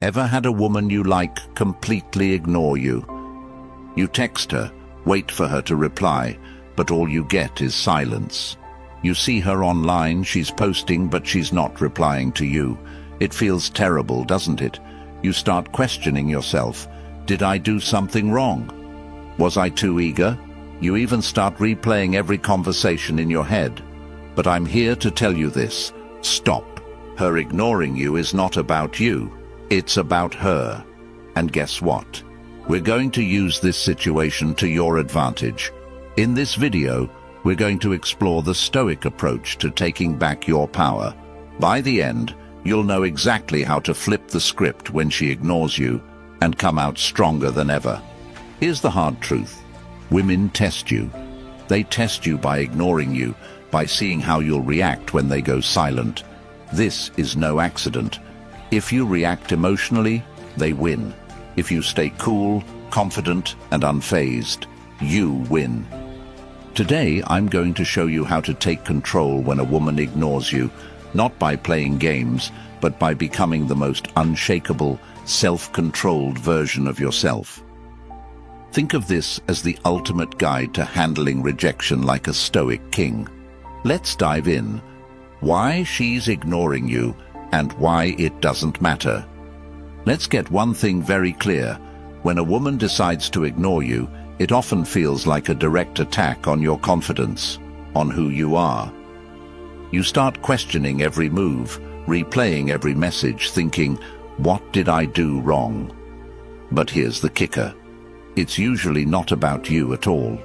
Ever had a woman you like completely ignore you? You text her, wait for her to reply, but all you get is silence. You see her online, she's posting, but she's not replying to you. It feels terrible, doesn't it? You start questioning yourself. Did I do something wrong? Was I too eager? You even start replaying every conversation in your head. But I'm here to tell you this. Stop. Her ignoring you is not about you. It's about her. And guess what? We're going to use this situation to your advantage. In this video, we're going to explore the Stoic approach to taking back your power. By the end, you'll know exactly how to flip the script when she ignores you and come out stronger than ever. Here's the hard truth. Women test you. They test you by ignoring you, by seeing how you'll react when they go silent. This is no accident. If you react emotionally, they win. If you stay cool, confident, and unfazed, you win. Today, I'm going to show you how to take control when a woman ignores you, not by playing games, but by becoming the most unshakable, self-controlled version of yourself. Think of this as the ultimate guide to handling rejection like a Stoic king. Let's dive in. Why she's ignoring you and why it doesn't matter. Let's get one thing very clear. When a woman decides to ignore you, it often feels like a direct attack on your confidence, on who you are. You start questioning every move, replaying every message, thinking, what did I do wrong? But here's the kicker. It's usually not about you at all.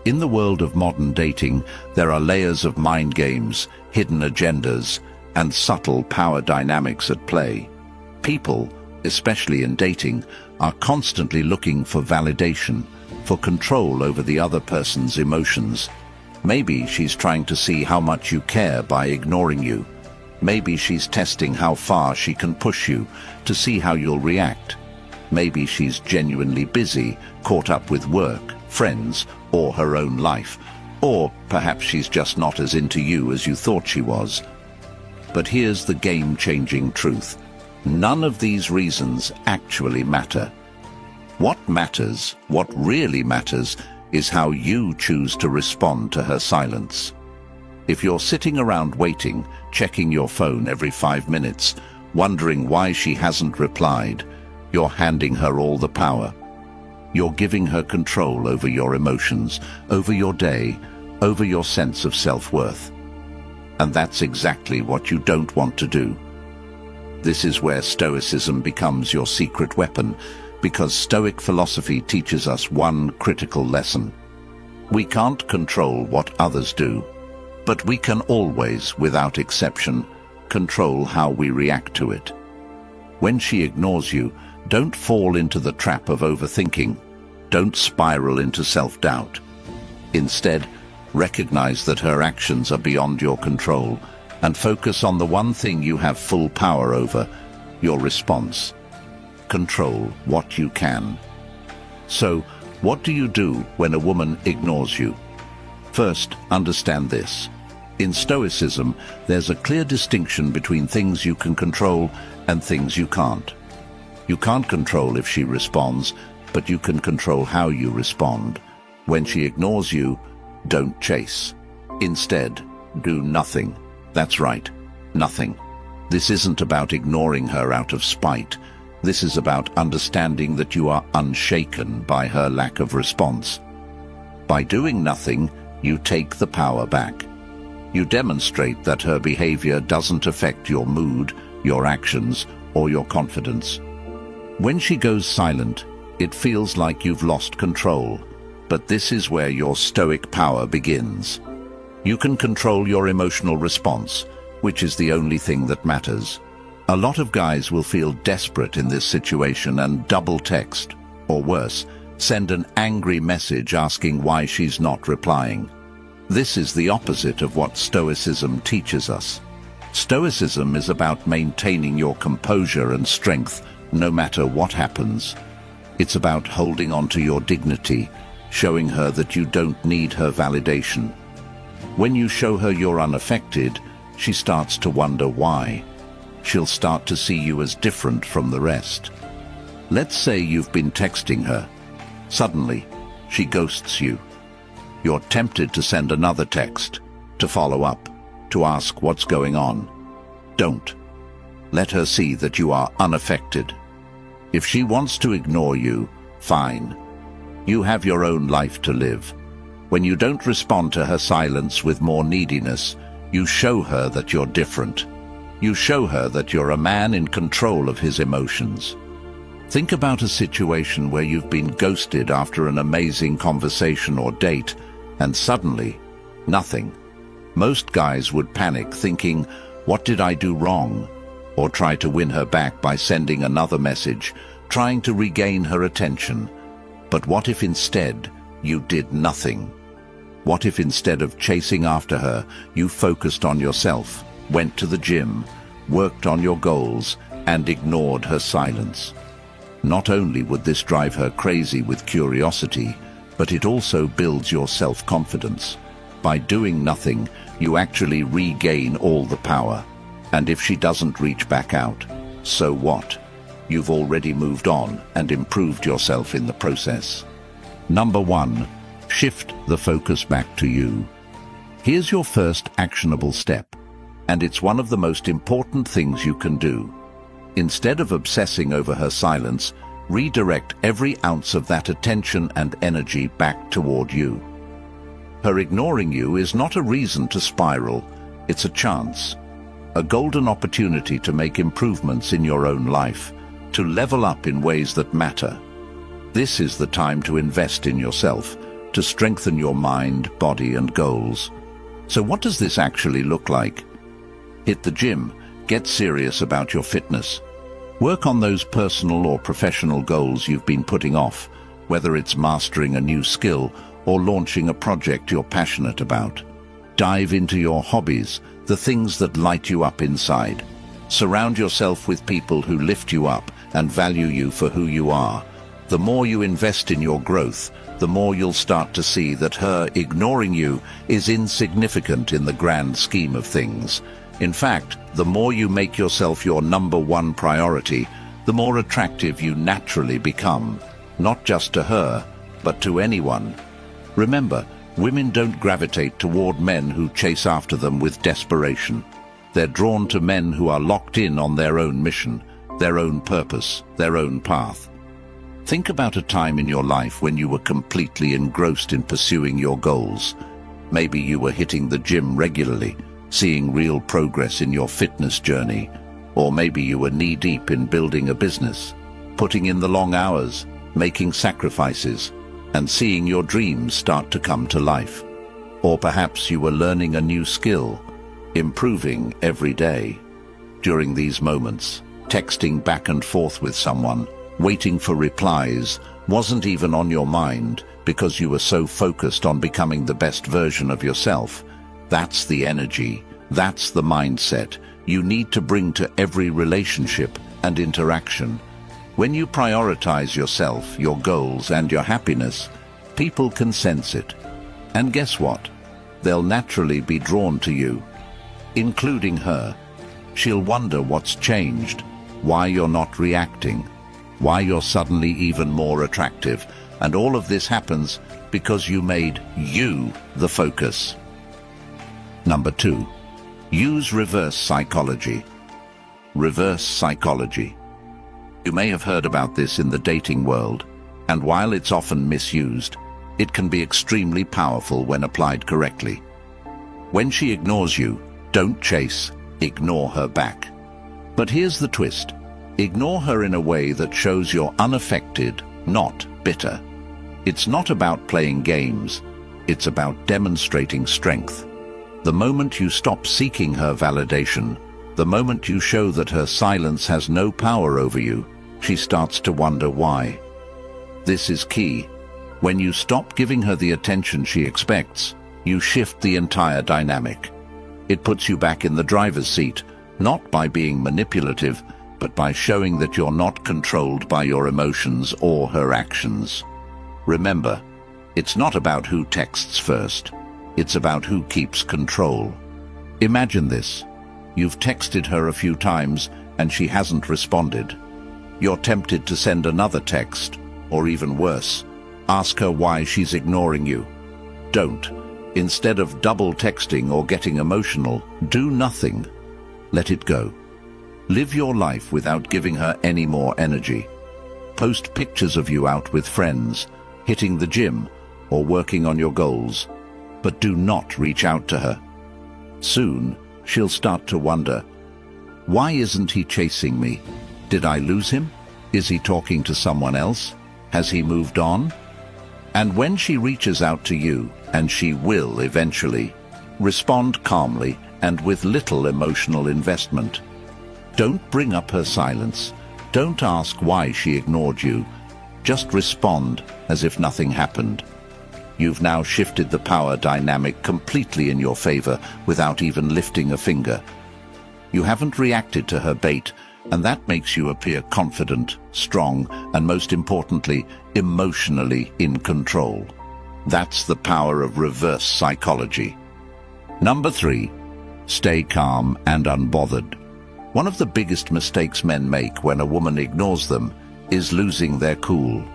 In the world of modern dating, there are layers of mind games, hidden agendas, and subtle power dynamics at play. People, especially in dating, are constantly looking for validation, for control over the other person's emotions. Maybe she's trying to see how much you care by ignoring you. Maybe she's testing how far she can push you to see how you'll react. Maybe she's genuinely busy, caught up with work, friends, or her own life. Or perhaps she's just not as into you as you thought she was. But here's the game-changing truth. None of these reasons actually matter. What matters, what really matters, is how you choose to respond to her silence. If you're sitting around waiting, checking your phone every 5 minutes, wondering why she hasn't replied, you're handing her all the power. You're giving her control over your emotions, over your day, over your sense of self-worth. And that's exactly what you don't want to do. This is where Stoicism becomes your secret weapon, because Stoic philosophy teaches us one critical lesson. We can't control what others do, but we can always, without exception, control how we react to it. When she ignores you, don't fall into the trap of overthinking. Don't spiral into self-doubt. Instead, recognize that her actions are beyond your control and focus on the one thing you have full power over, your response. Control what you can. So, what do you do when a woman ignores you? First, understand this. In Stoicism, there's a clear distinction between things you can control and things you can't. You can't control if she responds, but you can control how you respond. When she ignores you, don't chase. Instead, do nothing. That's right, nothing. This isn't about ignoring her out of spite. This is about understanding that you are unshaken by her lack of response. By doing nothing, you take the power back. You demonstrate that her behavior doesn't affect your mood, your actions, or your confidence. When she goes silent, it feels like you've lost control, but this is where your Stoic power begins. You can control your emotional response, which is the only thing that matters. A lot of guys will feel desperate in this situation and double text, or worse, send an angry message asking why she's not replying. This is the opposite of what Stoicism teaches us. Stoicism is about maintaining your composure and strength no matter what happens. It's about holding on to your dignity, showing her that you don't need her validation. When you show her you're unaffected, she starts to wonder why. she'll start to see you as different from the rest. Let's say you've been texting her. Suddenly, she ghosts you. You're tempted to send another text, to follow up, to ask what's going on. Don't. Let her see that you are unaffected. If she wants to ignore you, fine. You have your own life to live. When you don't respond to her silence with more neediness, you show her that you're different. You show her that you're a man in control of his emotions. Think about a situation where you've been ghosted after an amazing conversation or date, and suddenly, nothing. Most guys would panic thinking, "What did I do wrong?" Or try to win her back by sending another message, trying to regain her attention. But what if instead you did nothing? What if instead of chasing after her, you focused on yourself, went to the gym, worked on your goals, and ignored her silence? Not only would this drive her crazy with curiosity, but it also builds your self-confidence. By doing nothing, you actually regain all the power. And if she doesn't reach back out, so what? You've already moved on and improved yourself in the process. Number 1, shift the focus back to you. Here's your first actionable step, and it's one of the most important things you can do. Instead of obsessing over her silence, redirect every ounce of that attention and energy back toward you. Her ignoring you is not a reason to spiral, it's a chance. A golden opportunity to make improvements in your own life, to level up in ways that matter. This is the time to invest in yourself, to strengthen your mind, body, and goals. So what does this actually look like? Hit the gym, get serious about your fitness. Work on those personal or professional goals you've been putting off, whether it's mastering a new skill or launching a project you're passionate about. Dive into your hobbies, the things that light you up inside. Surround yourself with people who lift you up and value you for who you are. The more you invest in your growth, the more you'll start to see that her ignoring you is insignificant in the grand scheme of things. In fact, the more you make yourself your number 1 priority, the more attractive you naturally become, not just to her, but to anyone. Remember, women don't gravitate toward men who chase after them with desperation. They're drawn to men who are locked in on their own mission, their own purpose, their own path. Think about a time in your life when you were completely engrossed in pursuing your goals. Maybe you were hitting the gym regularly, seeing real progress in your fitness journey. Or maybe you were knee-deep in building a business, putting in the long hours, making sacrifices, and seeing your dreams start to come to life. Or perhaps you were learning a new skill, improving every day. During these moments, texting back and forth with someone, waiting for replies, wasn't even on your mind because you were so focused on becoming the best version of yourself. That's the energy, that's the mindset you need to bring to every relationship and interaction. When you prioritize yourself, your goals, and your happiness, people can sense it. And guess what? They'll naturally be drawn to you, including her. She'll wonder what's changed, why you're not reacting, why you're suddenly even more attractive, and all of this happens because you made you the focus. Number 2, use reverse psychology. Reverse psychology. You may have heard about this in the dating world, and while it's often misused, it can be extremely powerful when applied correctly. When she ignores you, don't chase, ignore her back. But here's the twist. Ignore her in a way that shows you're unaffected, not bitter. It's not about playing games, it's about demonstrating strength. The moment you stop seeking her validation, the moment you show that her silence has no power over you, she starts to wonder why. This is key. When you stop giving her the attention she expects, you shift the entire dynamic. It puts you back in the driver's seat, not by being manipulative, but by showing that you're not controlled by your emotions or her actions. Remember, it's not about who texts first. It's about who keeps control. Imagine this. You've texted her a few times and she hasn't responded. You're tempted to send another text, or even worse, ask her why she's ignoring you. Don't. Instead of double texting or getting emotional, do nothing. Let it go. Live your life without giving her any more energy. Post pictures of you out with friends, hitting the gym, or working on your goals, but do not reach out to her. Soon, she'll start to wonder, why isn't he chasing me? Did I lose him? Is he talking to someone else? Has he moved on? And when she reaches out to you, and she will eventually, respond calmly and with little emotional investment. Don't bring up her silence. Don't ask why she ignored you. Just respond as if nothing happened. You've now shifted the power dynamic completely in your favor without even lifting a finger. You haven't reacted to her bait, and that makes you appear confident, strong, and most importantly, emotionally in control. That's the power of reverse psychology. Number 3, stay calm and unbothered. One of the biggest mistakes men make when a woman ignores them is losing their cool.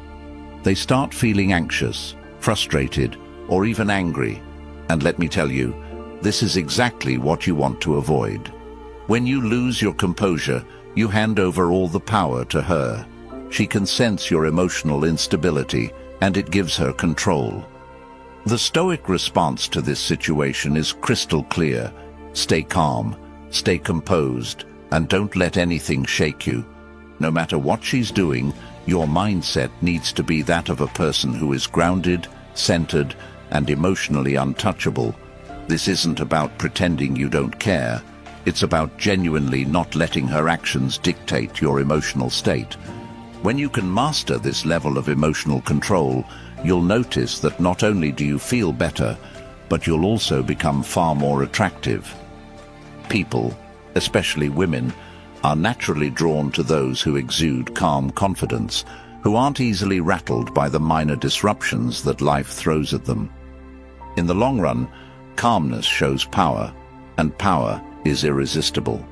They start feeling anxious, frustrated, or even angry. And let me tell you, this is exactly what you want to avoid. When you lose your composure, you hand over all the power to her. She can sense your emotional instability, and it gives her control. The Stoic response to this situation is crystal clear. Stay calm, stay composed, and don't let anything shake you. No matter what she's doing, your mindset needs to be that of a person who is grounded, centered, and emotionally untouchable. This isn't about pretending you don't care. It's about genuinely not letting her actions dictate your emotional state. When you can master this level of emotional control, you'll notice that not only do you feel better, but you'll also become far more attractive. People, especially women, are naturally drawn to those who exude calm confidence, who aren't easily rattled by the minor disruptions that life throws at them. In the long run, calmness shows power, and power is irresistible.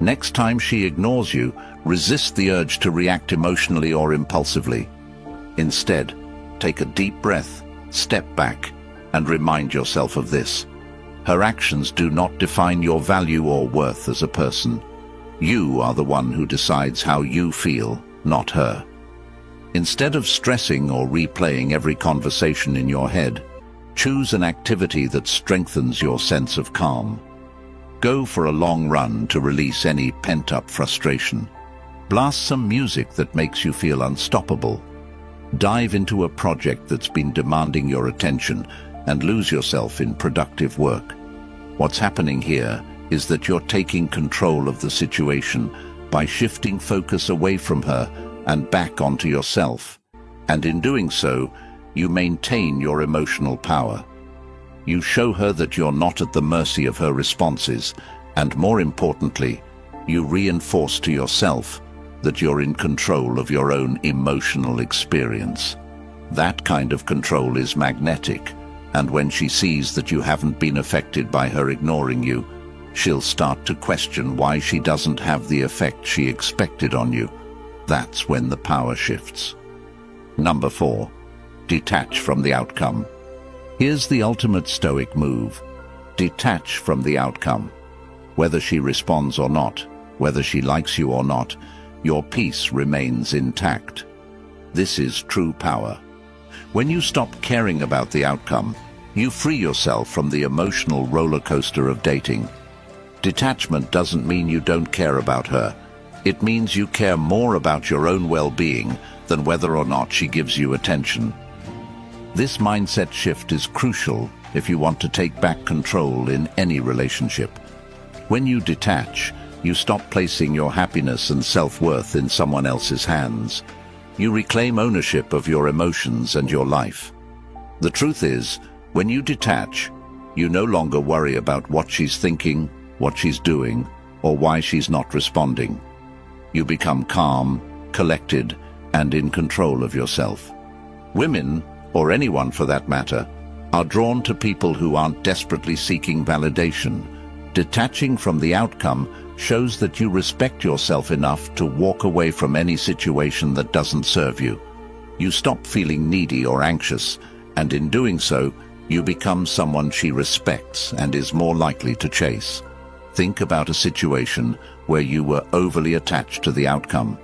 Next time she ignores you, resist the urge to react emotionally or impulsively. Instead, take a deep breath, step back, and remind yourself of this. Her actions do not define your value or worth as a person. You are the one who decides how you feel, not her. Instead of stressing or replaying every conversation in your head, choose an activity that strengthens your sense of calm. Go for a long run to release any pent-up frustration. Blast some music that makes you feel unstoppable. Dive into a project that's been demanding your attention and lose yourself in productive work. What's happening here is that you're taking control of the situation by shifting focus away from her and back onto yourself. And in doing so, you maintain your emotional power. You show her that you're not at the mercy of her responses, and more importantly, you reinforce to yourself that you're in control of your own emotional experience. That kind of control is magnetic, and when she sees that you haven't been affected by her ignoring you, she'll start to question why she doesn't have the effect she expected on you. That's when the power shifts. Number 4, detach from the outcome. Here's the ultimate Stoic move. Detach from the outcome. Whether she responds or not, whether she likes you or not, your peace remains intact. This is true power. When you stop caring about the outcome, you free yourself from the emotional roller coaster of dating. Detachment doesn't mean you don't care about her. It means you care more about your own well-being than whether or not she gives you attention. This mindset shift is crucial if you want to take back control in any relationship. When you detach, you stop placing your happiness and self-worth in someone else's hands. You reclaim ownership of your emotions and your life. The truth is, when you detach, you no longer worry about what she's thinking, what she's doing, or why she's not responding. You become calm, collected, and in control of yourself. Women, or anyone for that matter, are drawn to people who aren't desperately seeking validation. Detaching from the outcome shows that you respect yourself enough to walk away from any situation that doesn't serve you. You stop feeling needy or anxious, and in doing so, you become someone she respects and is more likely to chase. Think about a situation where you were overly attached to the outcome,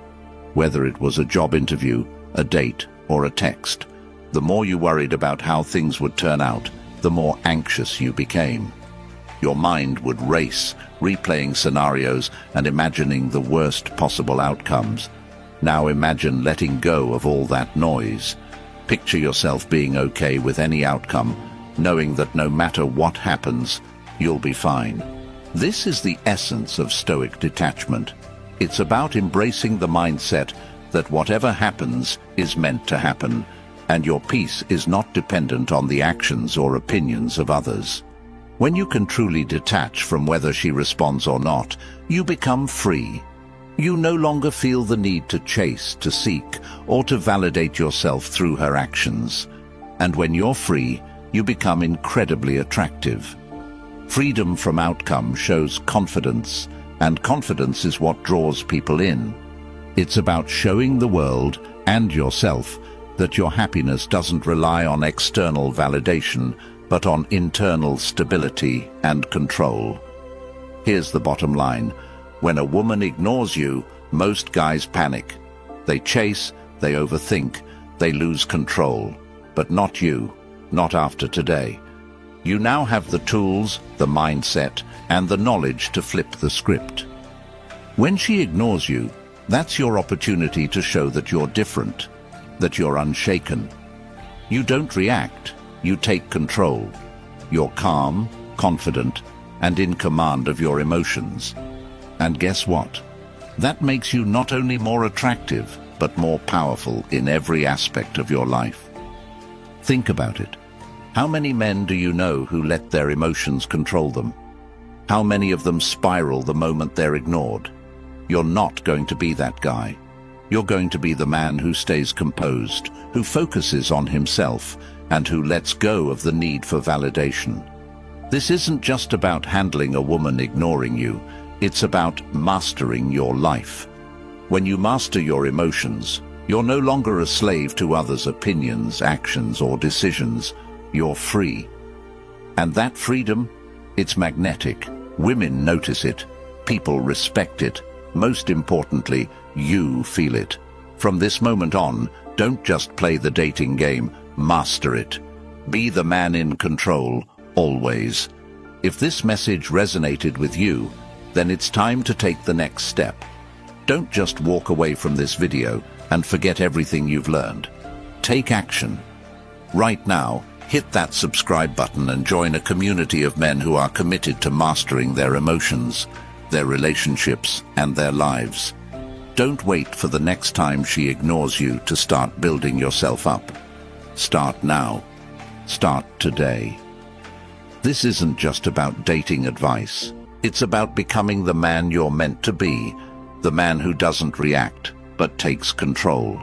whether it was a job interview, a date, or a text. The more you worried about how things would turn out, the more anxious you became. Your mind would race, replaying scenarios and imagining the worst possible outcomes. Now imagine letting go of all that noise. Picture yourself being okay with any outcome, knowing that no matter what happens, you'll be fine. This is the essence of Stoic detachment. It's about embracing the mindset that whatever happens is meant to happen, and your peace is not dependent on the actions or opinions of others. When you can truly detach from whether she responds or not, you become free. You no longer feel the need to chase, to seek, or to validate yourself through her actions. And when you're free, you become incredibly attractive. Freedom from outcome shows confidence, and confidence is what draws people in. It's about showing the world and yourself that your happiness doesn't rely on external validation, but on internal stability and control. Here's the bottom line. When a woman ignores you, most guys panic. They chase, they overthink, they lose control. But not you, not after today. You now have the tools, the mindset, and the knowledge to flip the script. When she ignores you, that's your opportunity to show that you're different, that you're unshaken. You don't react, you take control. You're calm, confident, and in command of your emotions. And guess what? That makes you not only more attractive, but more powerful in every aspect of your life. Think about it. How many men do you know who let their emotions control them? How many of them spiral the moment they're ignored? You're not going to be that guy. You're going to be the man who stays composed, who focuses on himself, and who lets go of the need for validation. This isn't just about handling a woman ignoring you, it's about mastering your life. When you master your emotions, you're no longer a slave to others' opinions, actions, or decisions. You're free. And that freedom, it's magnetic. Women notice it. People respect it. Most importantly, you feel it. From this moment on, don't just play the dating game, master it. Be the man in control, always. If this message resonated with you, then it's time to take the next step. Don't just walk away from this video and forget everything you've learned. Take action. Right now, hit that subscribe button and join a community of men who are committed to mastering their emotions, their relationships, and their lives. Don't wait for the next time she ignores you to start building yourself up. Start now. Start today. This isn't just about dating advice. It's about becoming the man you're meant to be, the man who doesn't react, but takes control.